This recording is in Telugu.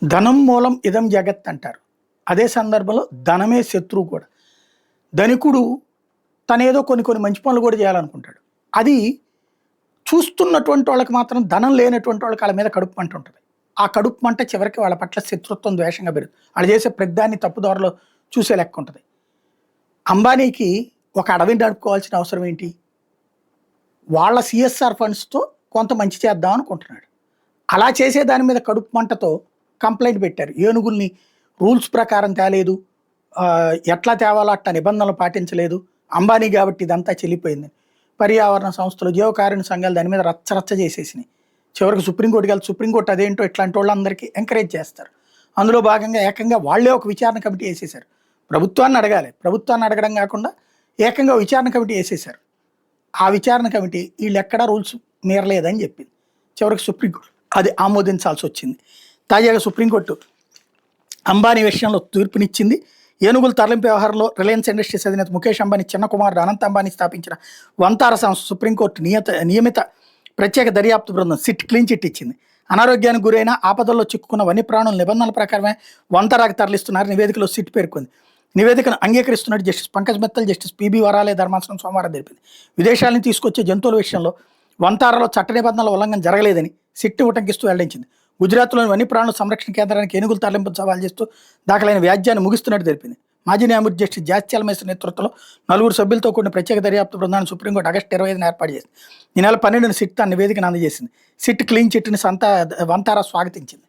ధనం మూలం ఇదం జగత్ అంటారు. అదే సందర్భంలో ధనమే శత్రువు కూడా. ధనికుడు తనేదో కొన్ని కొన్ని మంచి పనులు కూడా చేయాలనుకుంటాడు. అది చూస్తున్నటువంటి వాళ్ళకి మాత్రం ధనం లేనటువంటి వాళ్ళకి వాళ్ళ మీద కడుపు మంట ఉంటుంది. ఆ కడుపు మంట చివరికి వాళ్ళ పట్ల శత్రుత్వం, ద్వేషంగా పెరుగుతుంది. వాళ్ళు చేసే ప్రతిదాన్ని తప్పుదారిలో చూసే లెక్క ఉంటుంది. అంబానీకి ఒక అడవిని నడుపుకోవాల్సిన అవసరం ఏంటి? వాళ్ళ సిఎస్ఆర్ ఫండ్స్తో కొంత మంచి చేద్దాం అనుకుంటున్నాడు. అలా చేసే దాని మీద కడుపు మంటతో కంప్లైంట్ పెట్టారు. ఏనుగుల్ని రూల్స్ ప్రకారం తేలేదు, ఎట్లా తేవాలో అట్లా నిబంధనలు పాటించలేదు, అంబానీ కాబట్టి ఇదంతా చెల్లిపోయింది. పర్యావరణ సంస్థలు, జీవకారుణ్య సంఘాలు దాని మీద రచ్చరచ్చ చేసేసినాయి. చివరికి సుప్రీంకోర్టుకి వెళ్తే సుప్రీంకోర్టు అదేంటో ఇట్లాంటి వాళ్ళందరికీ ఎంకరేజ్ చేస్తారు. అందులో భాగంగా ఏకంగా వాళ్ళే ఒక విచారణ కమిటీ వేసేశారు. ప్రభుత్వాన్ని అడగాలి, ప్రభుత్వాన్ని అడగడం కాకుండా ఏకంగా విచారణ కమిటీ వేసేశారు. ఆ విచారణ కమిటీ వీళ్ళు ఎక్కడా రూల్స్ మీరలేదని చెప్పింది. చివరికి సుప్రీంకోర్టు అది ఆమోదించాల్సి వచ్చింది. తాజాగా సుప్రీంకోర్టు అంబానీ విషయంలో తీర్పునిచ్చింది. ఏనుగుల తరలింపు వ్యవహారంలో రిలయన్స్ ఇండస్ట్రీస్ అధినేత ముఖేష్ అంబానీ చిన్న కుమారుడు అనంత్ అంబానీ స్థాపించిన వంతార సంస్థ సుప్రీంకోర్టు నియమిత ప్రత్యేక దర్యాప్తు బృందం సిట్ క్లీన్ చిట్ ఇచ్చింది. అనారోగ్యానికి గురైన ఆపదల్లో చిక్కుకున్న వన్యప్రాణుల నిబంధనల ప్రకారమే వంతరాకు తరలిస్తున్నారు నివేదికలో సిట్ పేర్కొంది. నివేదికను అంగీకరిస్తున్నట్టు justice Pankaj Mithal, justice PB Varale ధర్మాసనం సోమవారం తెలిపింది. విదేశాలను తీసుకొచ్చే జంతువుల విషయంలో వంతారలో చట్ట నిబంధనల ఉల్లంఘన జరగలేదని సిట్ ఉటంకిస్తూ వెల్లడించింది. గుజరాత్లోని వన్యప్రాణుల సంరక్షణ కేంద్రానికి ఏనుగులు తరలింపు సవాల్ చేస్తూ దాఖలైన వ్యాజ్యాన్ని ముగిస్తున్నట్టు తెలిపింది. మాజీ న్యాయమూర్తి జస్టిస్ జాస్త్యాల మేసర్ నేతృత్వంలో 4 సభ్యులతో కూడిన ప్రత్యేక దర్యాప్తు బృందాన్ని సుప్రీంకోర్టు ఆగస్టు 25న ఏర్పాటు చేసింది. ఈ నెల 12న సిట్ తన నివేదికను అందజేసింది. సిట్ క్లీన్ చిట్ని వంతారా స్వాగతించింది.